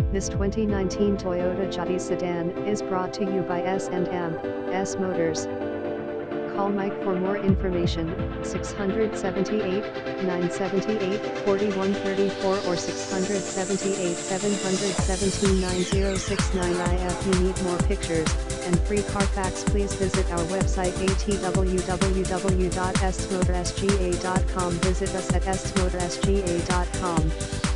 This 2019 Toyota Yaris sedan is brought to you by S&M Motors. Call Mike for more information, 678-978-4134 or 678-717-90069. If you need more pictures and free Carfax, please visit our website www.smotorsga.com. Visit us at smotorsga.com.